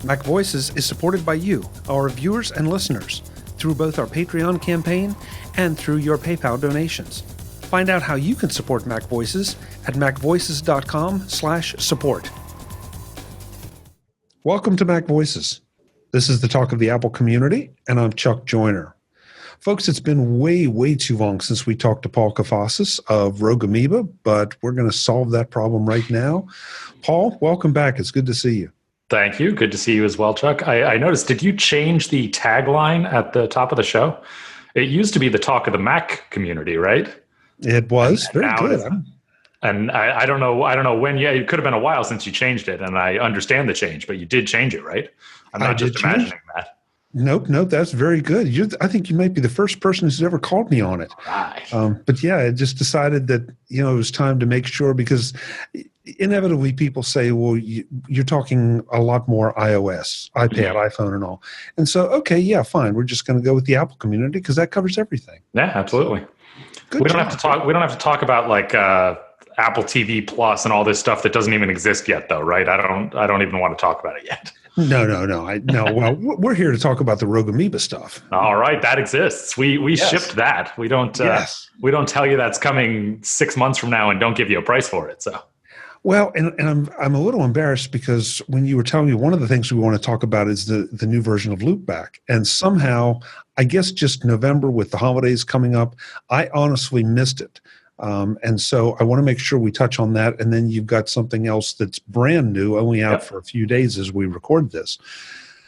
MacVoices is supported by you, our viewers and listeners, through both our Patreon campaign and through your PayPal donations. Find out how you can support MacVoices at macvoices.com/support. Welcome to MacVoices. This is the talk of the Apple community, and I'm Chuck Joyner. Folks, it's been way too long since we talked to Paul Kafasis of Rogue Amoeba, but we're going to solve that problem right now. Paul, welcome back. It's good to see you. Thank you. Good to see you as well, Chuck. I noticed, did you change the tagline at the top of the show? It used to be the talk of the Mac community, right? It was. Very good. And I don't know when. Yeah, it could have been a while since you changed it, and I understand the change, but you did change it, right? I'm not just imagining that. Nope. That's very good. I think you might be the first person who's ever called me on it. Right. But yeah, I just decided that, it was time to make sure, because inevitably people say, well, you're talking a lot more iOS, iPad, iPhone and all. And so, okay, yeah, fine. We're just going to go with the Apple community because that covers everything. Yeah, absolutely. Good we job. don't have to talk about like Apple TV Plus and all this stuff that doesn't even exist yet, though, right? I don't even want to talk about it yet. No. Well, we're here to talk about the Rogue Amoeba stuff. All right, that exists. We shipped that. We don't tell you that's coming 6 months from now and don't give you a price for it. So. Well, and I'm a little embarrassed because when you were telling me, one of the things we want to talk about is the new version of Loopback, and somehow, I guess just November with the holidays coming up, I honestly missed it. And so I want to make sure we touch on that. And then you've got something else that's brand new, only out for a few days as we record this.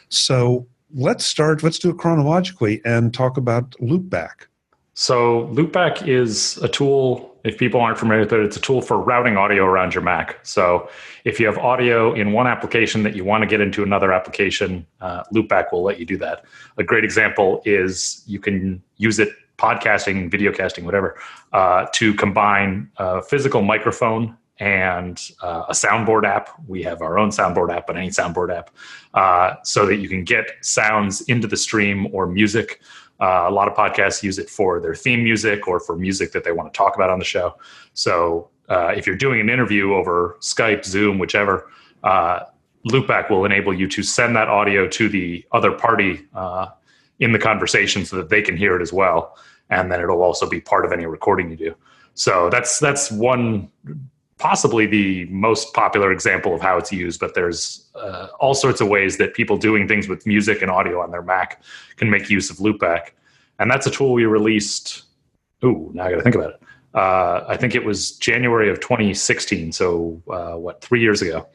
So let's do it chronologically and talk about Loopback. So Loopback is a tool, if people aren't familiar with it, it's a tool for routing audio around your Mac. So if you have audio in one application that you want to get into another application, Loopback will let you do that. A great example is you can use it podcasting, video casting, whatever, to combine a physical microphone and a soundboard app. We have our own soundboard app, but any soundboard app, so that you can get sounds into the stream or music. A lot of podcasts use it for their theme music or for music that they want to talk about on the show. So if you're doing an interview over Skype, Zoom, whichever, Loopback will enable you to send that audio to the other party in the conversation so that they can hear it as well. And then it'll also be part of any recording you do. So that's one, possibly the most popular example of how it's used, but there's all sorts of ways that people doing things with music and audio on their Mac can make use of Loopback. And that's a tool we released, now I got to think about it. I think it was January of 2016, so 3 years ago.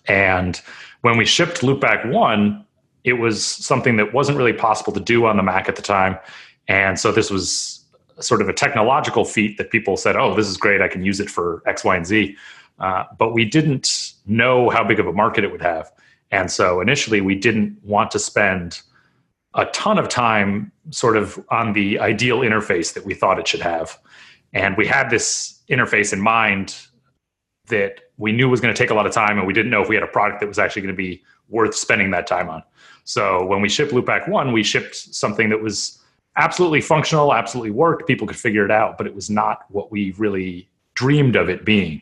And when we shipped Loopback 1, it was something that wasn't really possible to do on the Mac at the time. And so this was sort of a technological feat that people said, oh, this is great, I can use it for X, Y, and Z. But we didn't know how big of a market it would have. And so initially we didn't want to spend a ton of time sort of on the ideal interface that we thought it should have. And we had this interface in mind that we knew was going to take a lot of time, and we didn't know if we had a product that was actually going to be worth spending that time on. So when we shipped Loopback 1, we shipped something that was absolutely functional, absolutely worked, people could figure it out, but it was not what we really dreamed of it being.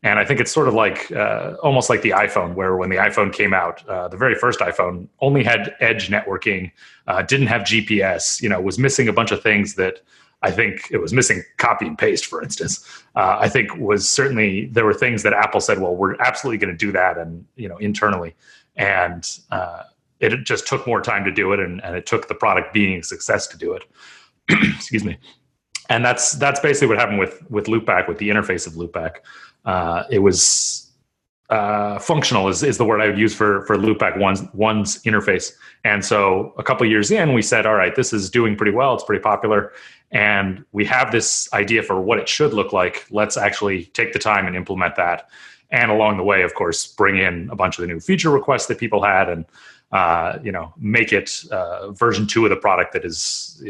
And I think it's sort of like almost like the iPhone, where when the iPhone came out, the very first iPhone only had edge networking, didn't have GPS, was missing a bunch of things that I think it was missing copy and paste, for instance. I think there were things that Apple said, well, we're absolutely going to do that, and internally. And it just took more time to do it, and it took the product being a success to do it. Excuse me. And that's basically what happened with Loopback, with the interface of Loopback. It was functional is the word I would use for Loopback 1's interface. And so a couple of years in, we said, all right, this is doing pretty well. It's pretty popular. And we have this idea for what it should look like. Let's actually take the time and implement that. And along the way, of course, bring in a bunch of the new feature requests that people had, and make it version 2 of the product that is,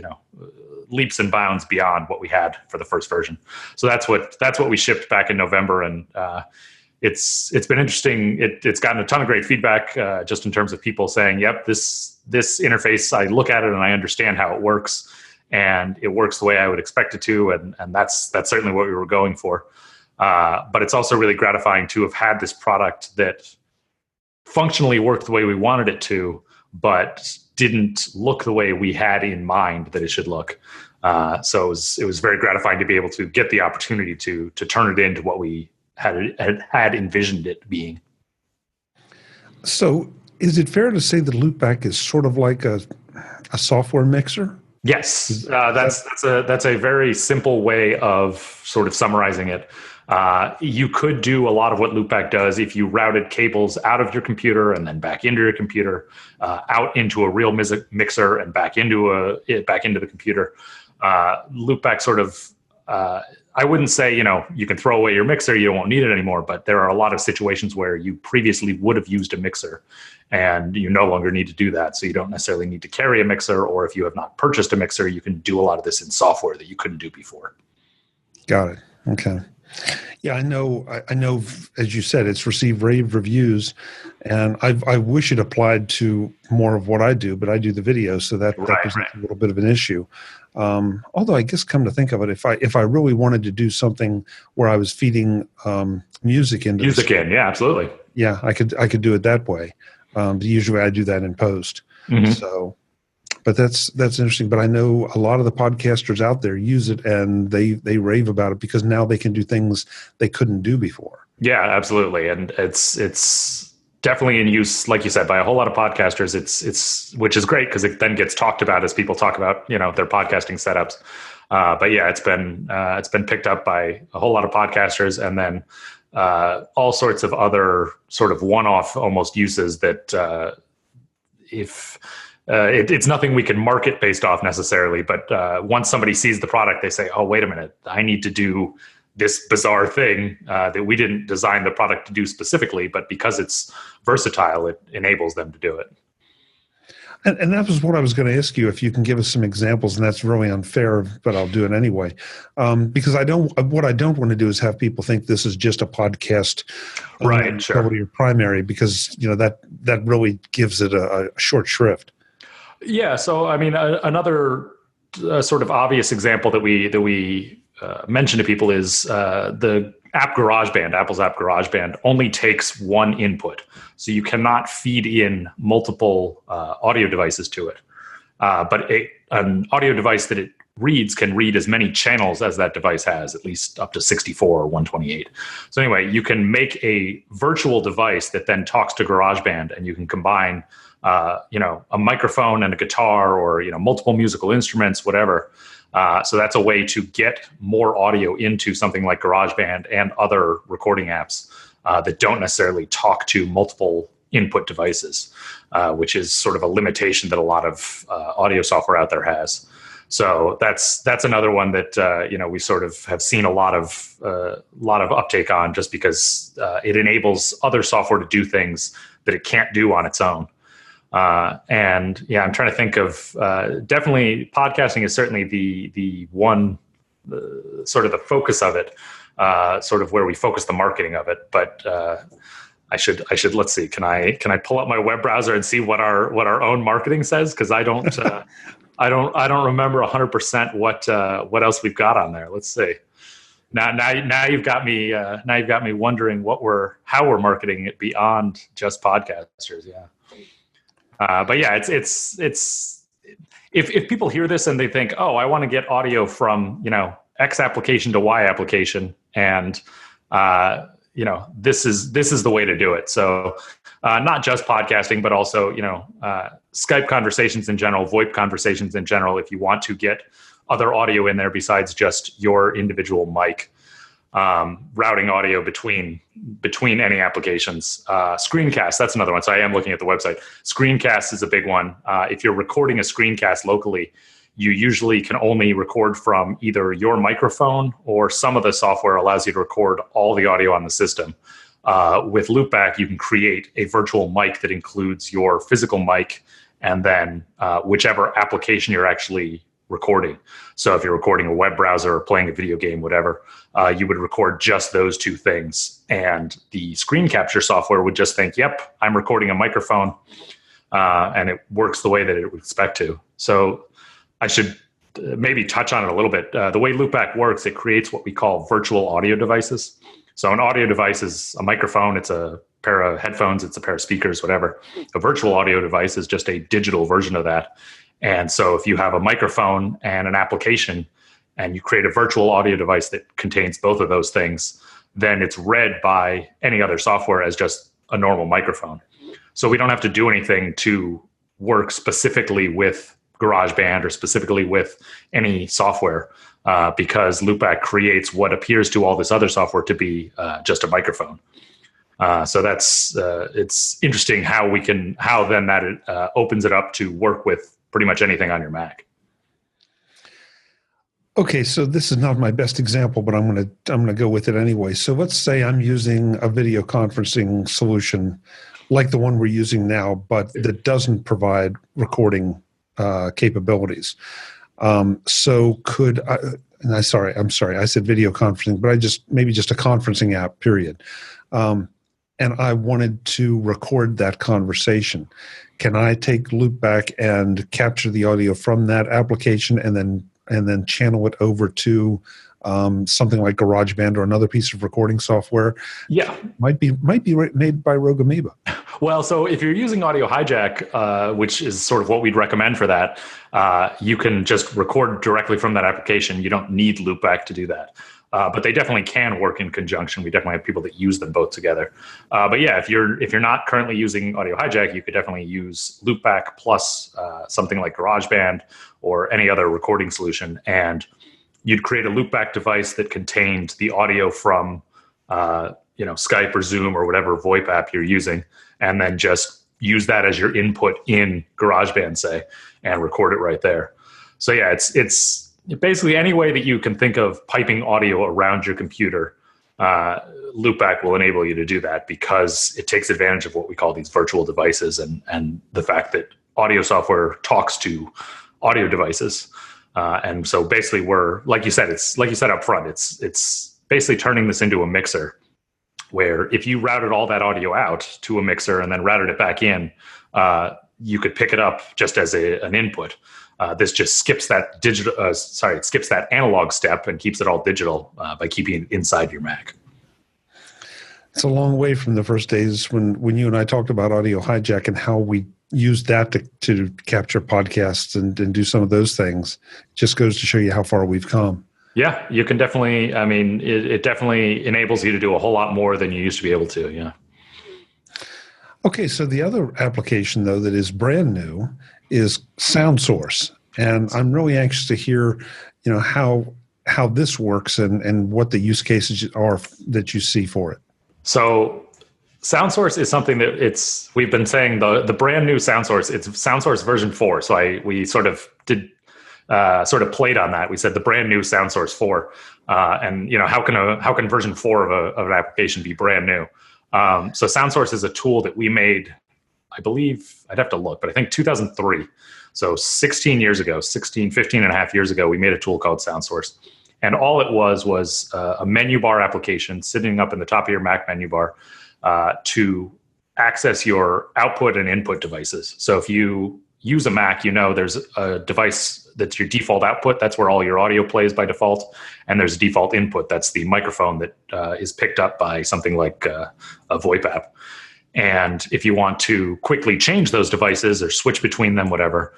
leaps and bounds beyond what we had for the first version. So that's what we shipped back in November, and it's been interesting. It's gotten a ton of great feedback, just in terms of people saying, "Yep, this interface, I look at it and I understand how it works, and it works the way I would expect it to," and that's certainly what we were going for. But it's also really gratifying to have had this product that functionally worked the way we wanted it to, but didn't look the way we had in mind that it should look. So it was very gratifying to be able to get the opportunity to turn it into what we had envisioned it being. So is it fair to say that Loopback is sort of like a software mixer? Yes, that's a very simple way of sort of summarizing it. You could do a lot of what Loopback does if you routed cables out of your computer and then back into your computer, out into a real mixer and back into the computer. Loopback sort of, I wouldn't say, you can throw away your mixer, you won't need it anymore, but there are a lot of situations where you previously would have used a mixer and you no longer need to do that. So you don't necessarily need to carry a mixer, or if you have not purchased a mixer, you can do a lot of this in software that you couldn't do before. Got it. Okay. Yeah, I know, as you said, it's received rave reviews, and I wish it applied to more of what I do, but I do the video, so that presents a little bit of an issue. Although I guess, come to think of it, if I really wanted to do something where I was feeding music into yeah, absolutely. Yeah, I could do it that way. Usually I do that in post. Mm-hmm. So, but that's interesting. But I know a lot of the podcasters out there use it, and they rave about it because now they can do things they couldn't do before. Yeah, absolutely. And it's definitely in use, like you said, by a whole lot of podcasters. It's which is great because it then gets talked about as people talk about, their podcasting setups. But yeah, it's been picked up by a whole lot of podcasters, and then all sorts of other sort of one-off almost uses that it's nothing we can market based off necessarily, but once somebody sees the product, they say, oh, wait a minute, I need to do this bizarre thing that we didn't design the product to do specifically, but because it's versatile, it enables them to do it. And that was what I was going to ask you, if you can give us some examples, and that's really unfair, but I'll do it anyway. Because what I don't want to do is have people think this is just a podcast, right? Sure. Your primary, because that really gives it a short shrift. Yeah. So I mean, another sort of obvious example that we mention to people is the app GarageBand. Apple's app GarageBand only takes one input, so you cannot feed in multiple audio devices to it. But an audio device that it reads can read as many channels as that device has, at least up to 64 or 128. So anyway, you can make a virtual device that then talks to GarageBand, and you can combine a microphone and a guitar, or multiple musical instruments, whatever. So that's a way to get more audio into something like GarageBand and other recording apps that don't necessarily talk to multiple input devices, which is sort of a limitation that a lot of audio software out there has. So that's another one that we sort of have seen a lot of uptake on, just because it enables other software to do things that it can't do on its own. And yeah, I'm trying to think of definitely podcasting is certainly the one sort of the focus of it, sort of where we focus the marketing of it. But I should let's see. Can I pull up my web browser and see what our own marketing says? Because I don't remember 100% what else we've got on there. Let's see. Now you've got me wondering how we're marketing it beyond just podcasters. Yeah. But yeah, it's if people hear this and they think, oh, I want to get audio from X application to Y application, and this is the way to do it. So not just podcasting, but also Skype conversations in general, VoIP conversations in general. If you want to get other audio in there besides just your individual mic. Routing audio between any applications. Screencast, that's another one. So I am looking at the website. Screencast is a big one. If you're recording a screencast locally, you usually can only record from either your microphone, or some of the software allows you to record all the audio on the system. With Loopback, you can create a virtual mic that includes your physical mic and then whichever application you're actually recording. So if you're recording a web browser or playing a video game, whatever, you would record just those two things. And the screen capture software would just think, yep, I'm recording a microphone, and it works the way that it would expect to. So I should maybe touch on it a little bit. The way Loopback works, it creates what we call virtual audio devices. So an audio device is a microphone, it's a pair of headphones, it's a pair of speakers, whatever. A virtual audio device is just a digital version of that. And so if you have a microphone and an application and you create a virtual audio device that contains both of those things, then it's read by any other software as just a normal microphone. So we don't have to do anything to work specifically with GarageBand or specifically with any software because Loopback creates what appears to all this other software to be just a microphone. So that's it's interesting how then that opens it up to work with pretty much anything on your Mac. Okay, so this is not my best example, but I'm gonna go with it anyway. So let's say I'm using a video conferencing solution like the one we're using now, but that doesn't provide recording capabilities. So could I? And I'm sorry, I said video conferencing, but maybe just a conferencing app, period. And I wanted to record that conversation. Can I take Loopback and capture the audio from that application and then channel it over to something like GarageBand or another piece of recording software? Yeah, might be made by Rogue Amoeba. Well, so if you're using Audio Hijack, which is sort of what we'd recommend for that, you can just record directly from that application. You don't need Loopback to do that. But they definitely can work in conjunction. We definitely have people that use them both together. But yeah, if you're not currently using Audio Hijack, you could definitely use Loopback plus something like GarageBand or any other recording solution, and you'd create a Loopback device that contained the audio from Skype or Zoom or whatever VoIP app you're using, and then just use that as your input in GarageBand, say, and record it right there. So yeah, it's basically any way that you can think of piping audio around your computer, Loopback will enable you to do that because it takes advantage of what we call these virtual devices and the fact that audio software talks to audio devices. And so basically like you said up front, it's basically turning this into a mixer where if you routed all that audio out to a mixer and then routed it back in, you could pick it up just as an input. This just skips that skips that analog step and keeps it all digital by keeping it inside your Mac. It's a long way from the first days when you and I talked about Audio Hijack and how we used that to capture podcasts and do some of those things. It just goes to show you how far we've come. Yeah, you can definitely, it definitely enables you to do a whole lot more than you used to be able to, yeah. Okay, so the other application, though, that is brand new is SoundSource. And I'm really anxious to hear, how this works and what the use cases are that you see for it. So SoundSource is something that we've been saying the brand new SoundSource, it's SoundSource version 4. So we sort of did played on that. We said the brand new SoundSource 4. And how can version 4 of an application be brand new? So SoundSource is a tool that we made, I believe, I'd have to look, but I think 2003. So 15 and a half years ago, we made a tool called SoundSource. And all it was a menu bar application sitting up in the top of your Mac menu bar to access your output and input devices. So if you use a Mac, there's a device that's your default output. That's where all your audio plays by default. And there's a default input. That's the microphone that is picked up by something like a VoIP app. And if you want to quickly change those devices or switch between them, whatever,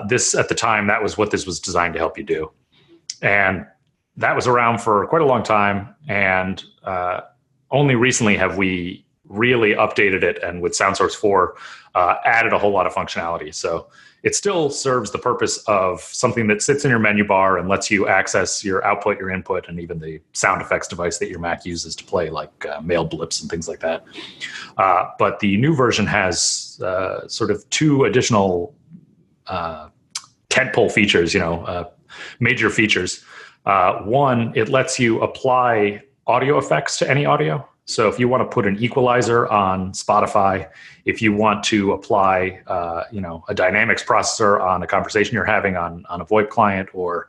this at the time, that was what this was designed to help you do. And that was around for quite a long time. And only recently have we really updated it, and with SoundSource 4, added a whole lot of functionality. So it still serves the purpose of something that sits in your menu bar and lets you access your output, your input, and even the sound effects device that your Mac uses to play, like mail blips and things like that. But the new version has sort of two additional tentpole features, major features. One, it lets you apply audio effects to any audio. So if you want to put an equalizer on Spotify, if you want to apply, a dynamics processor on a conversation you're having on a VoIP client, or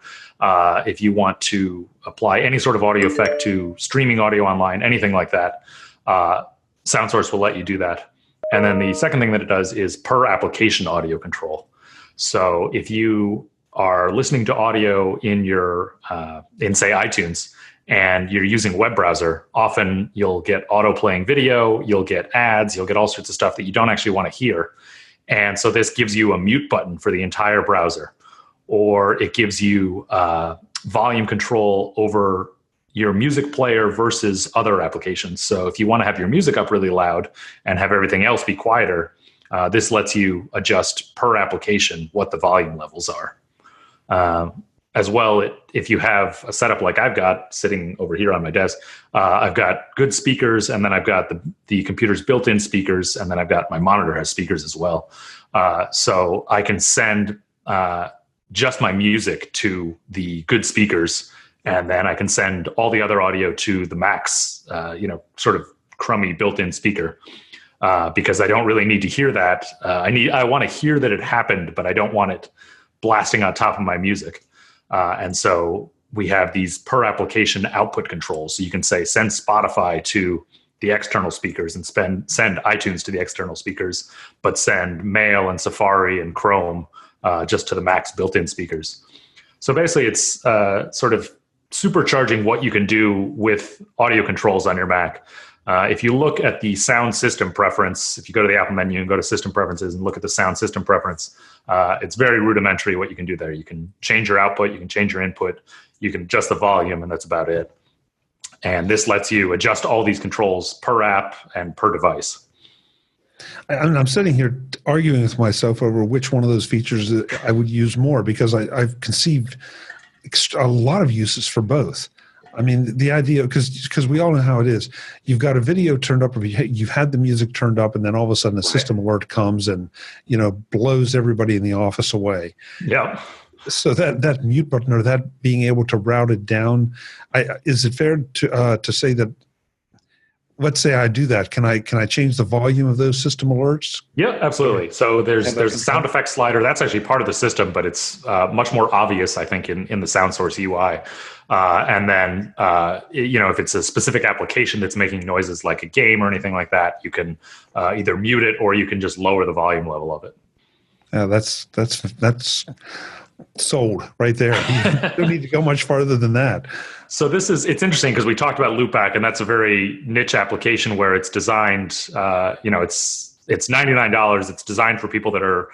if you want to apply any sort of audio effect to streaming audio online, anything like that, SoundSource will let you do that. And then the second thing that it does is per application audio control. So if you are listening to audio in your, in say iTunes, and you're using a web browser, often you'll get auto playing video, you'll get ads, you'll get all sorts of stuff that you don't actually want to hear. And so this gives you a mute button for the entire browser, or it gives you volume control over your music player versus other applications. So if you want to have your music up really loud and have everything else be quieter, this lets you adjust per application what the volume levels are. As well, if you have a setup like I've got sitting over here on my desk, I've got good speakers, and then I've got the computer's built-in speakers, and then I've got my monitor has speakers as well. So I can send just my music to the good speakers, and then I can send all the other audio to the Mac's, sort of crummy built-in speaker, because I don't really need to hear that. I want to hear that it happened, but I don't want it blasting on top of my music. And so we have these per application output controls. So you can say send Spotify to the external speakers and send iTunes to the external speakers, but send Mail and Safari and Chrome just to the Mac's built-in speakers. So basically it's sort of supercharging what you can do with audio controls on your Mac. If you look at the sound system preference, if you go to the Apple menu and go to system preferences and look at the sound system preference, it's very rudimentary what you can do there. You can change your output, you can change your input, you can adjust the volume, and that's about it. And this lets you adjust all these controls per app and per device. I'm sitting here arguing with myself over which one of those features I would use more, because I've conceived a lot of uses for both. I mean, the idea, because we all know how it is. You've got a video turned up, or you've had the music turned up, and then all of a sudden a system alert comes and, blows everybody in the office away. Yeah. So that mute button, or that being able to route it down, is it fair to say that, let's say I do that, can I change the volume of those system alerts? Yeah, absolutely. So there's a sound effects slider. That's actually part of the system, but it's much more obvious, I think, in the SoundSource UI. And then, if it's a specific application that's making noises like a game or anything like that, you can either mute it or you can just lower the volume level of it. That's sold right there. You don't need to go much farther than that. So it's interesting because we talked about Loopback, and that's a very niche application where it's designed, it's $99. It's designed for people that are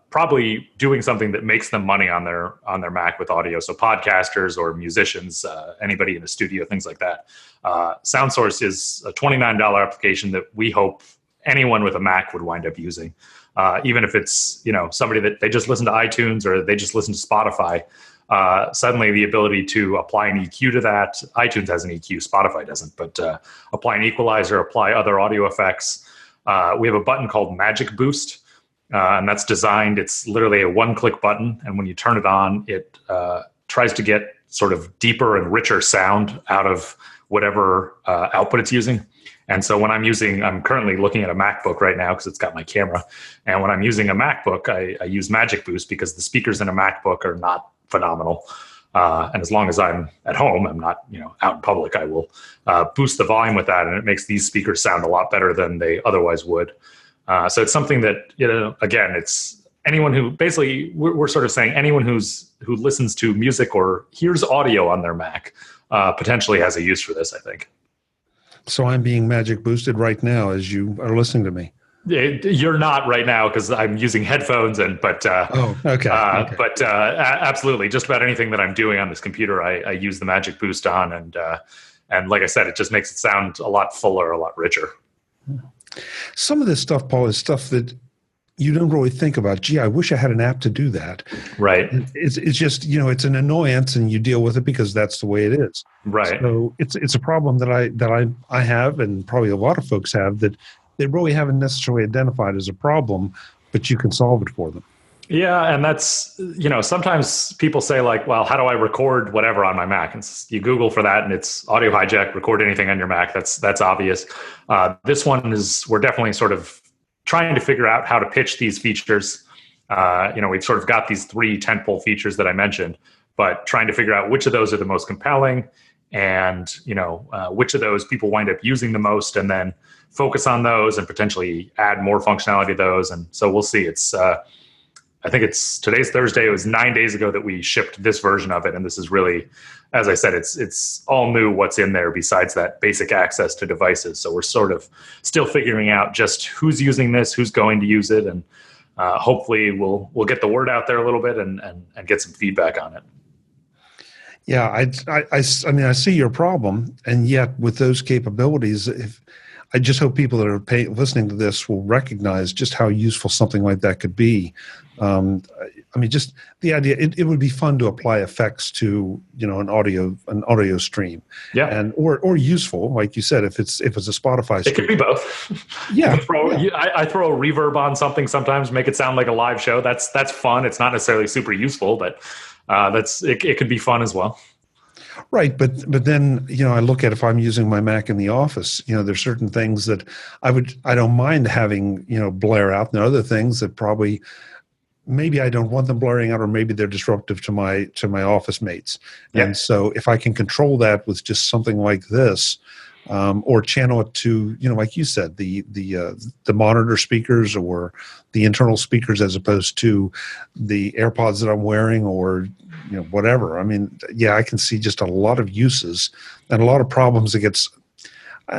probably doing something that makes them money on their Mac with audio. So podcasters or musicians, anybody in the studio, things like that. SoundSource is a $29 application that we hope anyone with a Mac would wind up using. Even if it's, somebody that they just listen to iTunes or they just listen to Spotify, suddenly the ability to apply an EQ to that. iTunes has an EQ, Spotify doesn't, but apply an equalizer, apply other audio effects. We have a button called Magic Boost, and that's designed. It's literally a one-click button, and when you turn it on, it tries to get sort of deeper and richer sound out of whatever output it's using. And so when I'm currently looking at a MacBook right now because it's got my camera. And when I'm using a MacBook, I use Magic Boost because the speakers in a MacBook are not phenomenal. And as long as I'm at home, I'm not, out in public, I will boost the volume with that. And it makes these speakers sound a lot better than they otherwise would. So it's something that, again, it's anyone who basically we're sort of saying anyone who listens to music or hears audio on their Mac potentially has a use for this, I think. So I'm being magic boosted right now as you are listening to me. You're not right now because I'm using headphones, but absolutely, just about anything that I'm doing on this computer, I use the Magic Boost on, and like I said, it just makes it sound a lot fuller, a lot richer. Some of this stuff, Paul, is stuff that you don't really think about. Gee, I wish I had an app to do that. Right. It's just, it's an annoyance and you deal with it because that's the way it is. Right. So it's a problem that I have, and probably a lot of folks have, that they really haven't necessarily identified as a problem, but you can solve it for them. Yeah. And that's, sometimes people say like, well, how do I record whatever on my Mac? And you Google for that and it's audio hijack, record anything on your Mac. That's obvious. This one we're definitely sort of trying to figure out how to pitch these features. We've sort of got these 3 tentpole features that I mentioned, but trying to figure out which of those are the most compelling and, which of those people wind up using the most, and then focus on those and potentially add more functionality to those. And so we'll see. It's I think today's Thursday. It was 9 days ago that we shipped this version of it. And this is really, as I said, it's all new what's in there besides that basic access to devices. So we're sort of still figuring out just who's using this, who's going to use it. And hopefully we'll get the word out there a little bit and get some feedback on it. Yeah, I mean, I see your problem, and yet with those capabilities, I just hope people that are listening to this will recognize just how useful something like that could be. I mean, just the idea, it would be fun to apply effects to, an audio stream. Yeah. And, or useful, like you said, if it's a Spotify stream. It could be both. Yeah. I throw a reverb on something sometimes, make it sound like a live show. That's fun. It's not necessarily super useful, but it could be fun as well. Right, but then I look at if I'm using my Mac in the office, there's certain things that I don't mind having blare out, and there are other things that probably maybe I don't want them blaring out, or maybe they're disruptive to my office mates. Yeah. And so if I can control that with just something like this, or channel it to like you said, the monitor speakers or the internal speakers as opposed to the AirPods that I'm wearing, or whatever. I mean, yeah, I can see just a lot of uses and a lot of problems that gets,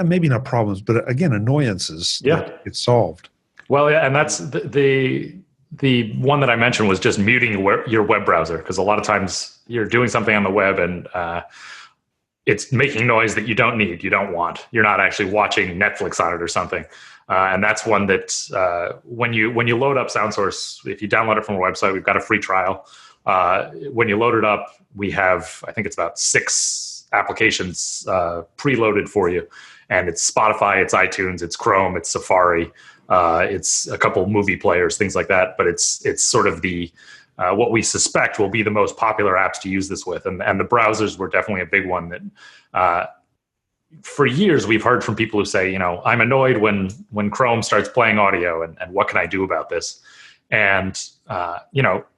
maybe not problems, but again, annoyances that get solved. Well, yeah, and that's the one that I mentioned was just muting your web browser, because a lot of times you're doing something on the web and it's making noise that you don't need, you don't want. You're not actually watching Netflix on it or something. And that's one that when you load up SoundSource, if you download it from our website, we've got a free trial. When you load it up, we have, I think it's about 6 applications preloaded for you. And it's Spotify, it's iTunes, it's Chrome, it's Safari, it's a couple movie players, things like that. But it's sort of the what we suspect will be the most popular apps to use this with. And the browsers were definitely a big one that for years we've heard from people who say, I'm annoyed when Chrome starts playing audio, and what can I do about this? And,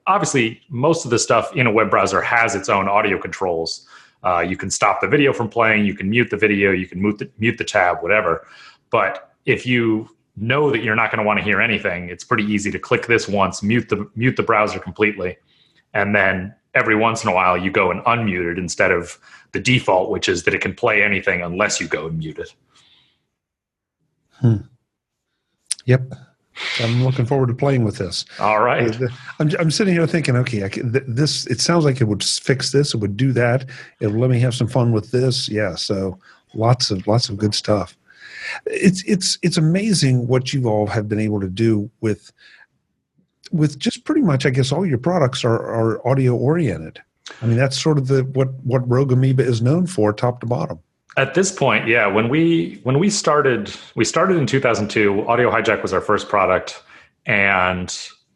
obviously most of the stuff in a web browser has its own audio controls. You can stop the video from playing, you can mute the video, you can mute the tab, whatever. But if you know that you're not going to want to hear anything, it's pretty easy to click this once, mute the browser completely. And then every once in a while you go and unmute it instead of the default, which is that it can play anything unless you go and mute it. Yep. I'm looking forward to playing with this. All right. I'm sitting here thinking, okay, it sounds like it would fix this. It would do that. It would let me have some fun with this. Yeah. So lots of good stuff. It's amazing what you all have been able to do with just pretty much, I guess, all your products are audio oriented. I mean, that's sort of what Rogue Amoeba is known for, top to bottom. At this point, yeah. When we started in 2002. Audio Hijack was our first product, and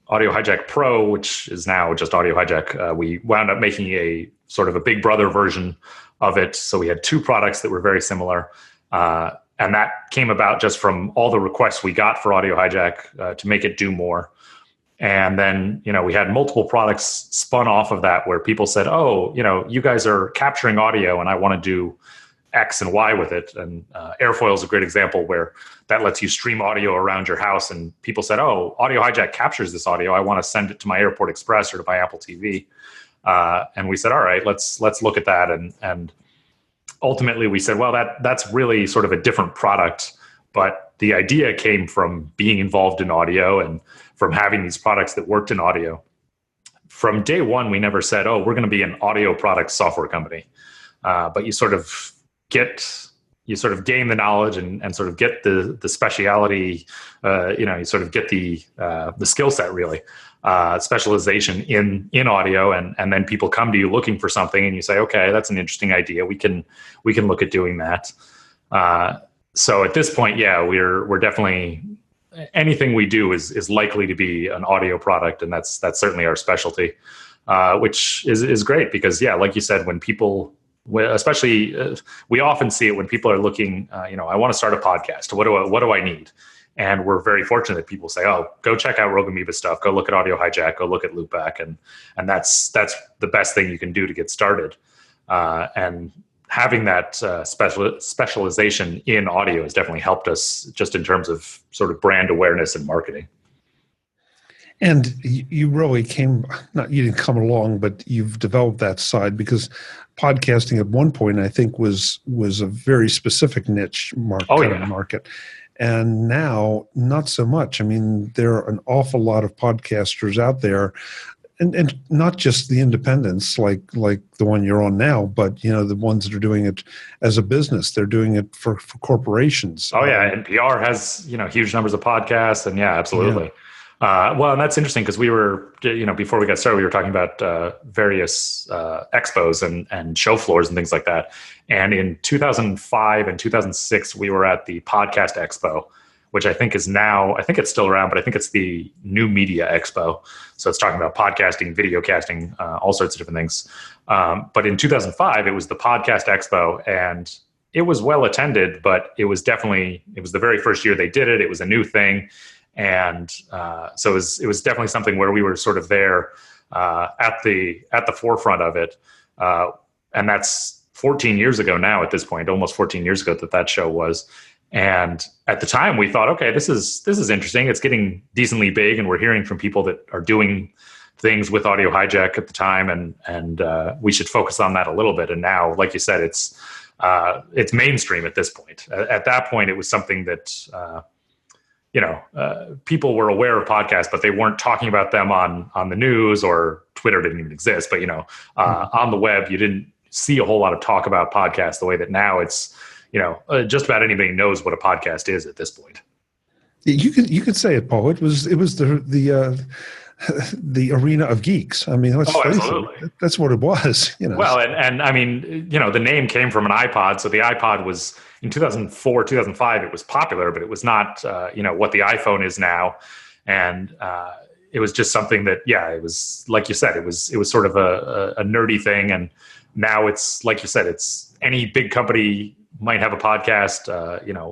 Audio Hijack Pro, which is now just Audio Hijack, we wound up making a sort of a big brother version of it. So we had 2 products that were very similar, and that came about just from all the requests we got for Audio Hijack to make it do more. And then, we had multiple products spun off of that where people said, oh, you guys are capturing audio and I want to do X and Y with it. And Airfoil is a great example where that lets you stream audio around your house. And people said, oh, Audio Hijack captures this audio. I want to send it to my Airport Express or to my Apple TV. And we said, all right, let's look at that. And ultimately we said, well, that's really sort of a different product. But the idea came from being involved in audio and from having these products that worked in audio. From day one, we never said, oh, we're going to be an audio product software company. But you sort of gain the knowledge and sort of get the speciality, you sort of get the skill set, really, specialization in audio. And then people come to you looking for something and you say, okay, that's an interesting idea. We can look at doing that. So at this point, yeah, we're definitely, anything we do is likely to be an audio product. And that's certainly our specialty, which is great because, yeah, like you said, when people, especially we often see it when people are looking, I want to start a podcast. What do I need? And we're very fortunate that people say, oh, go check out Rogue Amoeba stuff. Go look at Audio Hijack. Go look at Loopback. And that's the best thing you can do to get started. And having that specialization in audio has definitely helped us just in terms of sort of brand awareness and marketing. And you really you didn't come along, but you've developed that side, because podcasting at one point, I think, was a very specific niche Oh kind of yeah. market. And now, not so much. I mean, there are an awful lot of podcasters out there, and not just the independents like the one you're on now, but the ones that are doing it as a business. They're doing it for corporations. Oh yeah, NPR has huge numbers of podcasts, and yeah, absolutely. Yeah. Well, and that's interesting because we were before we got started, we were talking about various expos and show floors and things like that. And in 2005 and 2006, we were at the Podcast Expo, which I think is now, I think it's still around, but I think it's the New Media Expo. So it's talking about podcasting, video casting, all sorts of different things. But in 2005, it was the Podcast Expo, and it was well attended, but it was the very first year they did it. It was a new thing. And so it was definitely something where we were sort of there at the forefront of it. And that's 14 years ago now at this point, almost 14 years ago that show was. And at the time we thought, okay, this is interesting. It's getting decently big, and we're hearing from people that are doing things with Audio Hijack at the time, and we should focus on that a little bit. And now, like you said, it's mainstream at this point. At that point, it was something that people were aware of podcasts, but they weren't talking about them on the news, or Twitter didn't even exist. But on the web, you didn't see a whole lot of talk about podcasts the way that now it's. Just about anybody knows what a podcast is at this point. You could say it, Paul. It was the arena of geeks. I mean, let's face it, that's what it was. Well, and I mean, the name came from an iPod. So the iPod was in 2004, 2005. It was popular, but it was not what the iPhone is now. And it was just something that, it was, like you said, it was sort of a nerdy thing. And now it's, like you said, it's any big company might have a podcast.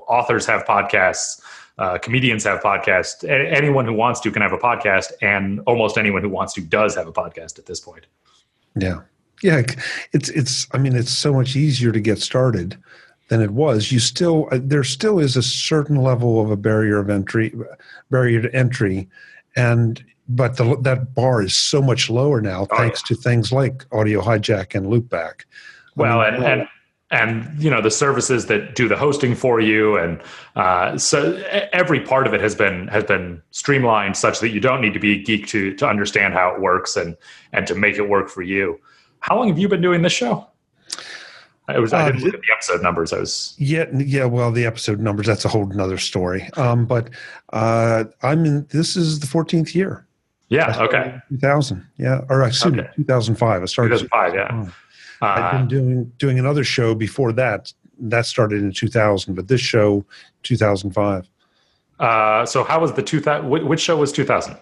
Authors have podcasts. Comedians have podcasts. Anyone who wants to can have a podcast, and almost anyone who wants to does have a podcast at this point. Yeah. It's. I mean, it's so much easier to get started than it was. There still is a certain level of a barrier to entry, but that bar is so much lower now, thanks to things like Audio Hijack and Loopback. And the services that do the hosting for you, and so every part of it has been streamlined such that you don't need to be a geek to understand how it works and to make it work for you. How long have you been doing this show? I didn't look at the episode numbers. Well, the episode numbers, that's a whole nother story. But this is the 14th year. Yeah. Okay. 2000. Yeah. Or excuse me, 2005. I started 2005. Yeah. I've been doing another show before that. That started in 2000, but this show, 2005. So how was the 2000? Which show was 2000?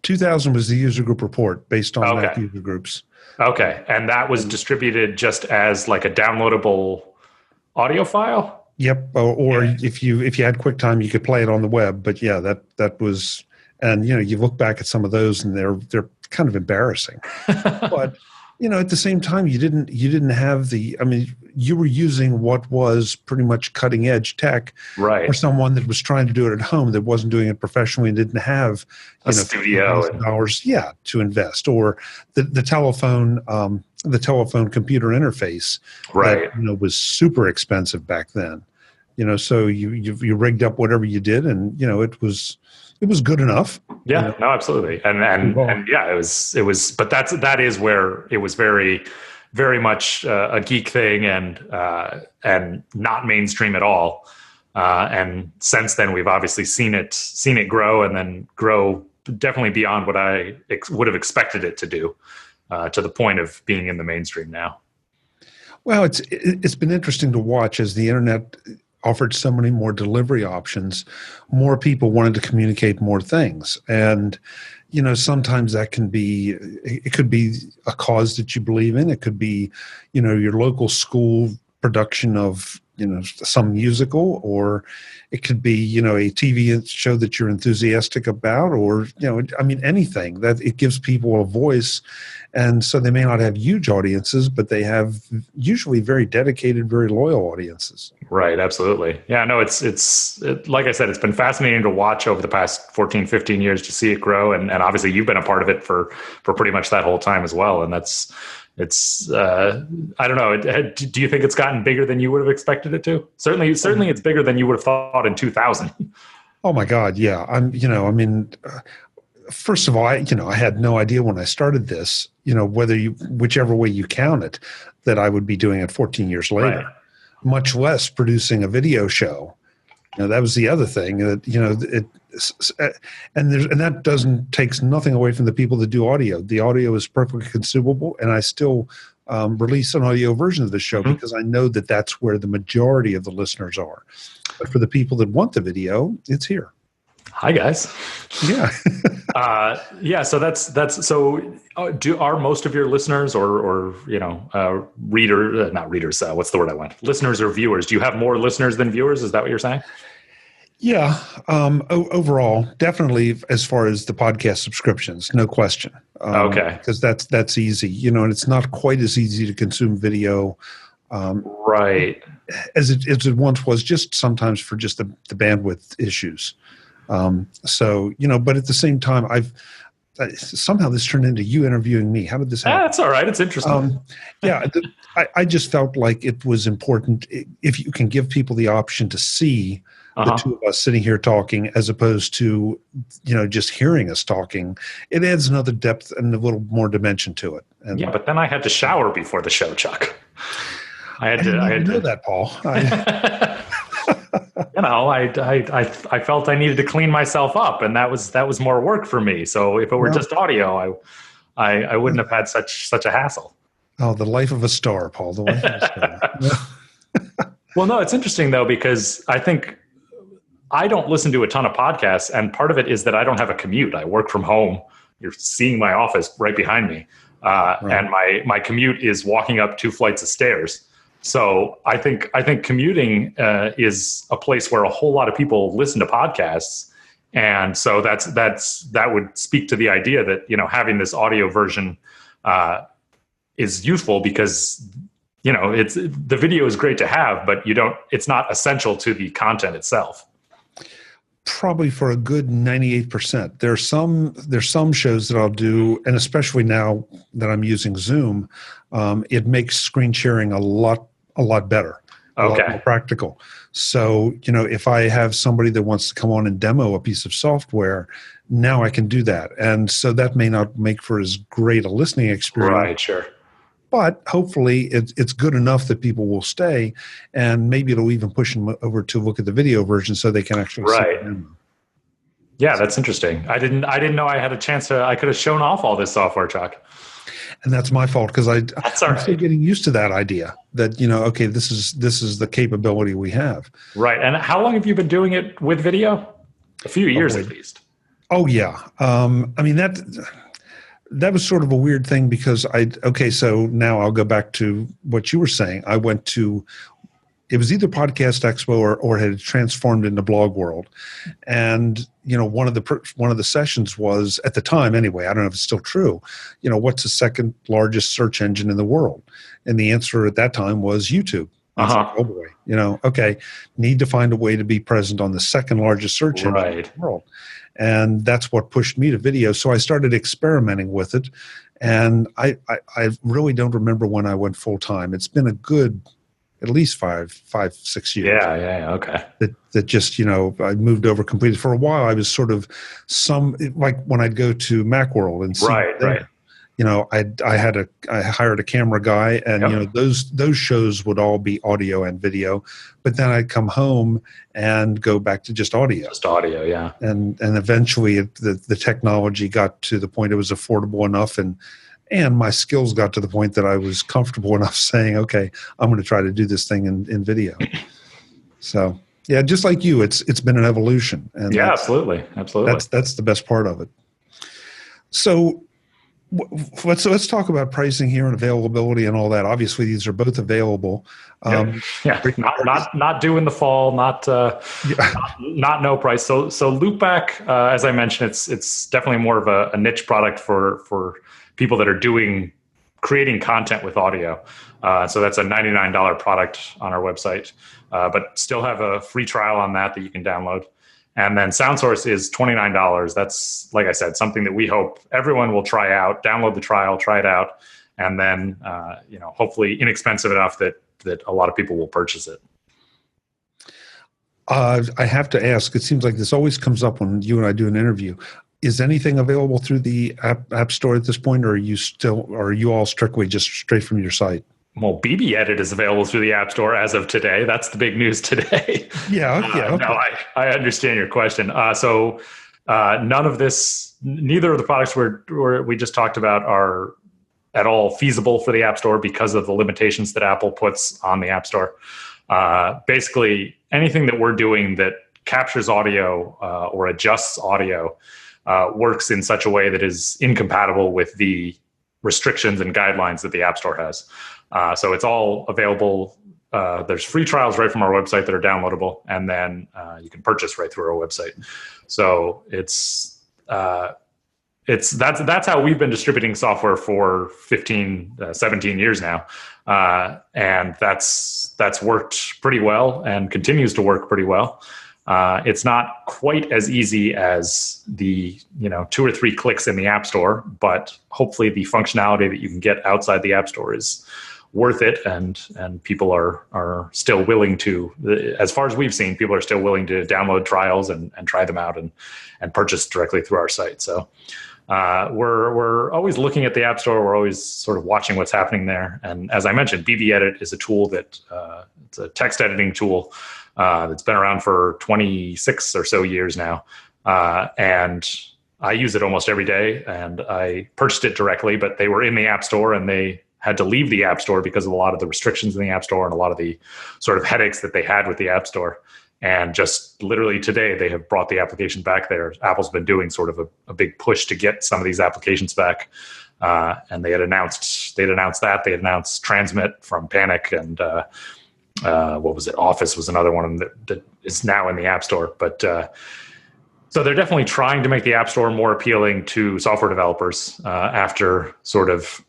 2000 was the user group report based on Mac user groups. Okay, and that was distributed just as like a downloadable audio file. Yep. Or if you had QuickTime, you could play it on the web. But yeah, that was, and you look back at some of those, and they're kind of embarrassing. But at the same time, you didn't have you were using what was pretty much cutting edge tech, right? For someone that was trying to do it at home, that wasn't doing it professionally, and didn't have a studio dollars, to invest, or the telephone computer interface, right? That, was super expensive back then. So you rigged up whatever you did, and it was good enough. Yeah, no, absolutely. And yeah, it was, but that is where it was very, very much a geek thing, and not mainstream at all. And since then, we've obviously seen it grow, and then grow definitely beyond what I would have expected it to do, to the point of being in the mainstream now. Well, it's been interesting to watch as the internet offered so many more delivery options. More people wanted to communicate more things. And, sometimes that could be a cause that you believe in. It could be, your local school production of some musical, or it could be, a TV show that you're enthusiastic about, or, anything that it gives people a voice. And so they may not have huge audiences, but they have usually very dedicated, very loyal audiences. Right. Absolutely. Yeah, no, it's like I said, it's been fascinating to watch over the past 14, 15 years to see it grow. And obviously you've been a part of it for pretty much that whole time as well. And I don't know. Do you think it's gotten bigger than you would have expected it to? Certainly it's bigger than you would have thought in 2000. Oh my God. Yeah. First of all, I had no idea when I started this, whichever way you count it, that I would be doing it 14 years later, right. Much less producing a video show. That was the other thing that, and that takes nothing away from the people that do audio. The audio is perfectly consumable, and I still release an audio version of the show because I know that that's where the majority of the listeners are. But for the people that want the video, it's here. Hi guys. Yeah. So are most of your listeners or not readers, what's the word I want? Listeners or viewers? Do you have more listeners than viewers? Is that what you're saying? Yeah. Overall, definitely as far as the podcast subscriptions, no question. Okay. Because that's easy, and it's not quite as easy to consume video. Right. As it once was, just sometimes for just the bandwidth issues. But at the same time, somehow this turned into you interviewing me. How did this happen? That's all right. It's interesting. I just felt like it was important if you can give people the option to see the two of us sitting here talking as opposed to, just hearing us talking. It adds another depth and a little more dimension to it. And but then I had to shower before the show, Chuck. I didn't know that, Paul. I felt I needed to clean myself up, and that was more work for me. So if it were just audio, I wouldn't have had such a hassle. Oh, the life of a star, Paul. The life of a star. Well, no, it's interesting though, because I think I don't listen to a ton of podcasts, and part of it is that I don't have a commute. I work from home. You're seeing my office right behind me, and my commute is walking up 2 flights of stairs. So I think commuting is a place where a whole lot of people listen to podcasts, and so that would speak to the idea that having this audio version is useful because it's the video is great to have, but it's not essential to the content itself. Probably for a good 98%. There's some shows that I'll do, and especially now that I'm using Zoom, it makes screen sharing a lot better, a lot more practical. So, if I have somebody that wants to come on and demo a piece of software, now I can do that. And so that may not make for as great a listening experience. Right, sure. But hopefully it's good enough that people will stay, and maybe it'll even push them over to look at the video version so they can actually see it. Yeah, that's interesting. I didn't know I had a chance I could have shown off all this software, Chuck. And that's my fault because I'm right. still getting used to that idea that, this is the capability we have. Right. And how long have you been doing it with video? A few years at least. Oh, yeah. That was sort of a weird thing because so now I'll go back to what you were saying. I went to, it was either Podcast Expo or had transformed into Blog World. And, one of the sessions was, at the time anyway, I don't know if it's still true, what's the second largest search engine in the world? And the answer at that time was YouTube. Like, oh boy, need to find a way to be present on the second largest search engine in the world. And that's what pushed me to video. So I started experimenting with it. And I really don't remember when I went full time. It's been a good, at least 5-6 years. Yeah. Okay. That just, I moved over completely. For a while, I was sort of like when I'd go to Macworld and see right. I hired a camera guy, and those shows would all be audio and video, but then I'd come home and go back to just audio. Just audio, yeah. And eventually the technology got to the point it was affordable enough, and my skills got to the point that I was comfortable enough saying, okay, I'm going to try to do this thing in video. So yeah, just like you, it's been an evolution. And absolutely. That's the best part of it. So Let's talk about pricing here and availability and all that. Obviously, these are both available. Yeah, not due in the fall, Yeah. not no price. So Loopback, as I mentioned, it's definitely more of a niche product for people that are creating content with audio. So that's a $99 product on our website, but still have a free trial on that you can download. And then SoundSource is $29. That's, like I said, something that we hope everyone will try out, download the trial, try it out, and then hopefully inexpensive enough that a lot of people will purchase it. I have to ask, it seems like this always comes up when you and I do an interview. Is anything available through the app store at this point, or are you all strictly just straight from your site? Well, BB Edit is available through the App Store as of today. That's the big news today. Yeah. Okay. No, I understand your question. So none of this, neither of the products we just talked about are at all feasible for the App Store because of the limitations that Apple puts on the App Store. Basically, anything that we're doing that captures audio or adjusts audio works in such a way that is incompatible with the restrictions and guidelines that the App Store has. So it's all available. There's free trials right from our website that are downloadable, and then you can purchase right through our website. So that's how we've been distributing software for 17 years now, and that's worked pretty well and continues to work pretty well. It's not quite as easy as the 2 or 3 clicks in the App Store, but hopefully the functionality that you can get outside the App Store is worth it, and people are still willing to, as far as we've seen, people are still willing to download trials and try them out and purchase directly through our site. So we're always looking at the App Store. We're always sort of watching what's happening there. And as I mentioned, BB Edit is a tool that it's a text editing tool that's been around for 26 or so years now, and I use it almost every day. And I purchased it directly, but they were in the App Store, and they had to leave the App Store because of a lot of the restrictions in the App Store and a lot of the sort of headaches that they had with the App Store. And just literally today, they have brought the application back there. Apple's been doing sort of a big push to get some of these applications back. And they had announced that. They had announced Transmit from Panic, and what was it? Office was another one that is now in the App Store. But so they're definitely trying to make the App Store more appealing to software developers after sort of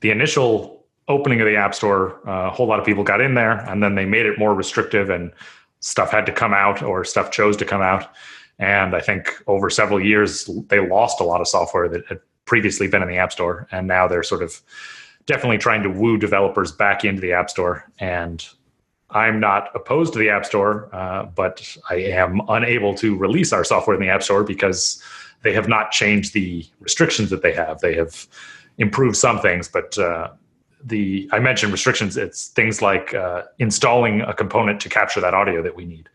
the initial opening of the App Store. A whole lot of people got in there, and then they made it more restrictive, and stuff had to come out, or stuff chose to come out. And I think over several years, they lost a lot of software that had previously been in the App Store. And now they're sort of definitely trying to woo developers back into the App Store. And I'm not opposed to the App Store, but I am unable to release our software in the App Store because they have not changed the restrictions that they have. They have improved some things, but I mentioned restrictions. It's things like installing a component to capture that audio that we need.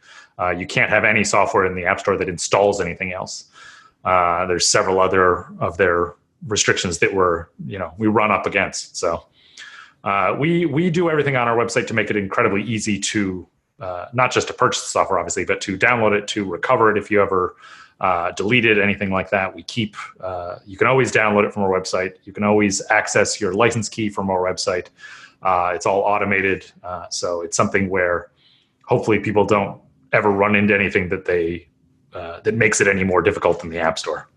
You can't have any software in the App Store that installs anything else. There's several other of their restrictions that we run up against. So we do everything on our website to make it incredibly easy to not just to purchase the software, obviously, but to download it, to recover it if you ever delete it, anything like that. You can always download it from our website. You can always access your license key from our website. It's all automated. So it's something where hopefully people don't ever run into anything that makes it any more difficult than the App Store.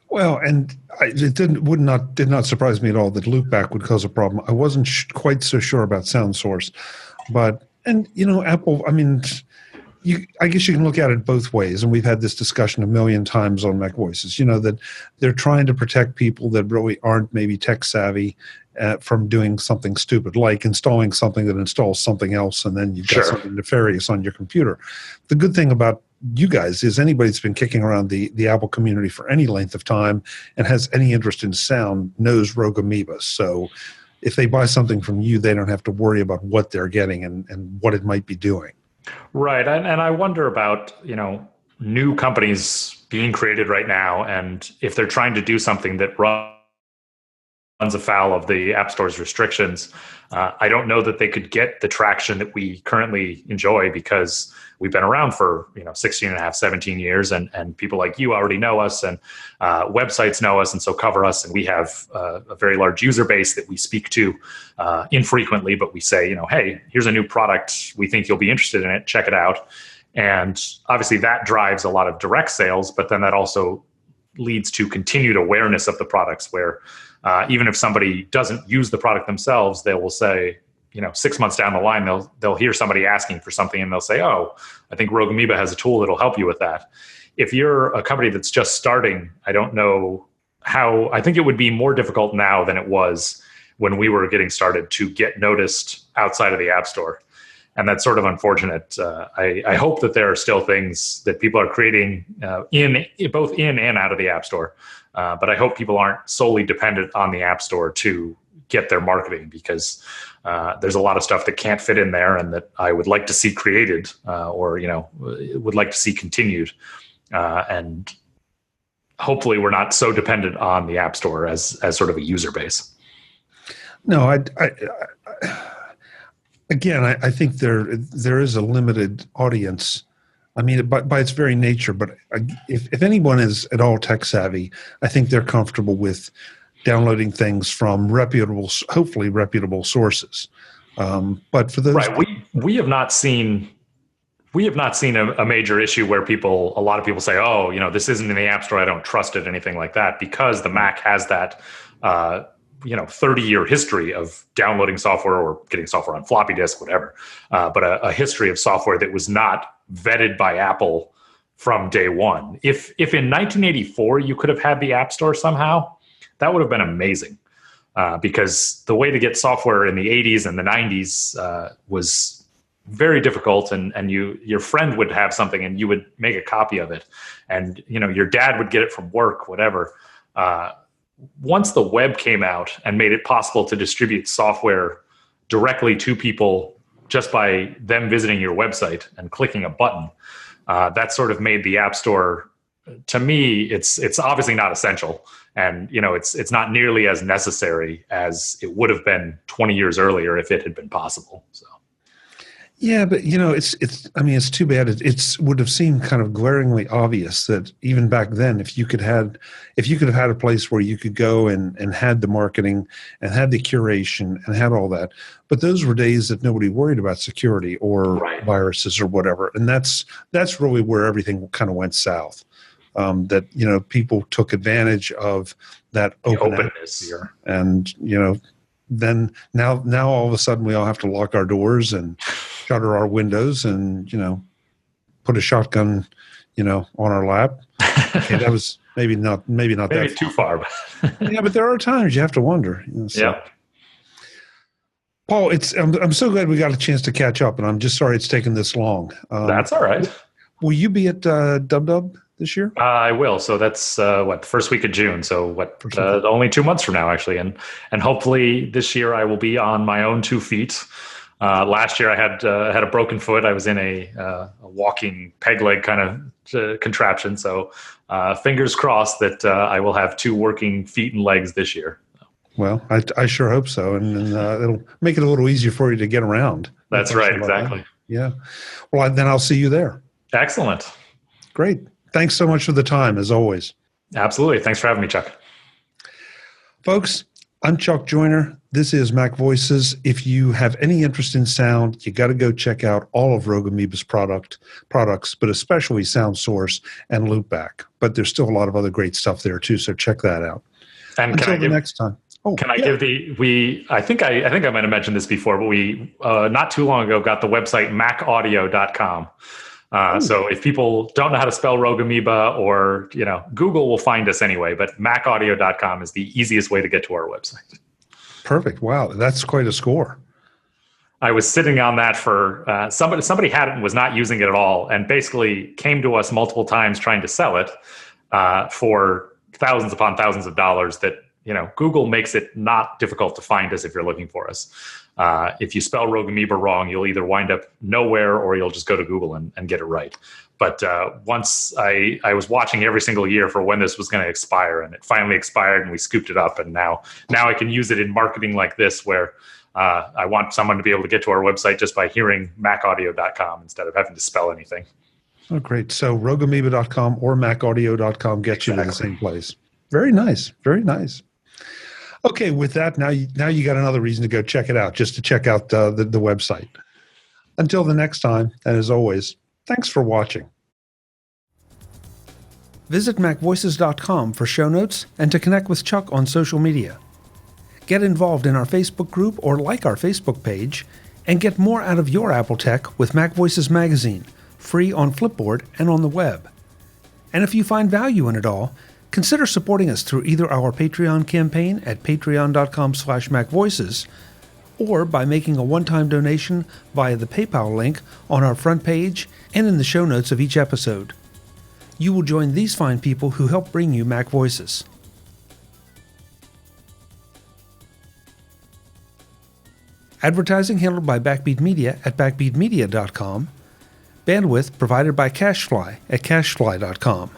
Well, and it did not surprise me at all that Loopback would cause a problem. I wasn't quite so sure about SoundSource, but Apple, I mean, I guess you can look at it both ways, and we've had this discussion a million times on MacVoices, that they're trying to protect people that really aren't maybe tech savvy from doing something stupid, like installing something that installs something else, and then you've got something nefarious on your computer. The good thing about you guys is anybody that's been kicking around the Apple community for any length of time and has any interest in sound knows Rogue Amoeba. So if they buy something from you, they don't have to worry about what they're getting and what it might be doing. Right. And I wonder about, new companies being created right now, and if they're trying to do something that runs afoul of the App Store's restrictions. I don't know that they could get the traction that we currently enjoy because we've been around for 16 and a half, 17 years, and people like you already know us, and websites know us, and so cover us, and we have a very large user base that we speak to infrequently, but we say, hey, here's a new product. We think you'll be interested in it. Check it out. And obviously that drives a lot of direct sales, but then that also leads to continued awareness of the products where even if somebody doesn't use the product themselves, they will say, 6 months down the line, they'll hear somebody asking for something and they'll say, oh, I think Rogue Amoeba has a tool that'll help you with that. If you're a company that's just starting, I don't know how. I think it would be more difficult now than it was when we were getting started to get noticed outside of the App Store. And that's sort of unfortunate. I hope that there are still things that people are creating both in and out of the App Store. But I hope people aren't solely dependent on the App Store to get their marketing, because there's a lot of stuff that can't fit in there and that I would like to see created or would like to see continued. And hopefully we're not so dependent on the App Store as sort of a user base. No, I think there is a limited audience. I mean, by its very nature, but if anyone is at all tech savvy, I think they're comfortable with downloading things from hopefully reputable sources. But for those, right, we have not seen a major issue where a lot of people say, oh, this isn't in the App Store, I don't trust it, anything like that, because the Mac has that 30-year history of downloading software or getting software on floppy disk, whatever. But a history of software that was not vetted by Apple from day one. If in 1984 you could have had the App Store somehow, that would have been amazing. Because the way to get software in the 80s and the 90s was very difficult, and your friend would have something and you would make a copy of it, and your dad would get it from work, whatever. Once the web came out and made it possible to distribute software directly to people just by them visiting your website and clicking a button, that sort of made the App Store, to me, it's obviously not essential, and it's not nearly as necessary as it would have been 20 years earlier if it had been possible. So. Yeah, but it's too bad. It would have seemed kind of glaringly obvious that even back then, if you could have had a place where you could go and had the marketing and had the curation and had all that. But those were days that nobody worried about security or viruses or whatever, and that's really where everything kind of went south. That people took advantage of that openness here, and then now all of a sudden we all have to lock our doors and shutter our windows and put a shotgun on our lap. Okay, that was maybe not that too far. Yeah, but there are times you have to wonder. So. Yeah. Paul, I'm so glad we got a chance to catch up, and I'm just sorry it's taken this long. That's all right. Will you be at Dub this year? I will. So that's the first week of June. So only 2 months from now, actually, and hopefully this year I will be on my own 2 feet. Last year I had a broken foot. I was in a walking peg leg kind of contraption. So fingers crossed that I will have 2 working feet and legs this year. Well, I sure hope so, and it'll make it a little easier for you to get around. That's right, exactly. That. Yeah. Well, then I'll see you there. Excellent. Great. Thanks so much for the time, as always. Absolutely. Thanks for having me, Chuck. Folks, I'm Chuck Joyner. This is MacVoices. If you have any interest in sound, you got to go check out all of Rogue Amoeba's products, but especially SoundSource and Loopback. But there's still a lot of other great stuff there too, so check that out. And until the next time. Can I give I think I might have mentioned this before, but we not too long ago got the website macaudio.com. So if people don't know how to spell Rogue Amoeba, or Google will find us anyway, but macaudio.com is the easiest way to get to our website. Perfect. Wow, that's quite a score. I was sitting on that for somebody had it and was not using it at all, and basically came to us multiple times trying to sell it for thousands upon thousands of dollars. That Google makes it not difficult to find us if you're looking for us. If you spell Rogue Amoeba wrong, you'll either wind up nowhere or you'll just go to Google and get it right. But once I was watching every single year for when this was going to expire, and it finally expired, and we scooped it up, and now I can use it in marketing like this, where I want someone to be able to get to our website just by hearing macaudio.com instead of having to spell anything. Oh, great. So rogueamoeba.com or macaudio.com gets you to the same place. Very nice. Very nice. Okay, with that, now you got another reason to go check it out, just to check out the website. Until the next time, and as always, thanks for watching. Visit MacVoices.com for show notes and to connect with Chuck on social media. Get involved in our Facebook group or like our Facebook page, and get more out of your Apple tech with MacVoices Magazine, free on Flipboard and on the web. And if you find value in it all, consider supporting us through either our Patreon campaign at patreon.com/MacVoices or by making a one-time donation via the PayPal link on our front page and in the show notes of each episode. You will join these fine people who help bring you Mac Voices. Advertising handled by Backbeat Media at backbeatmedia.com. Bandwidth provided by CacheFly at cachefly.com.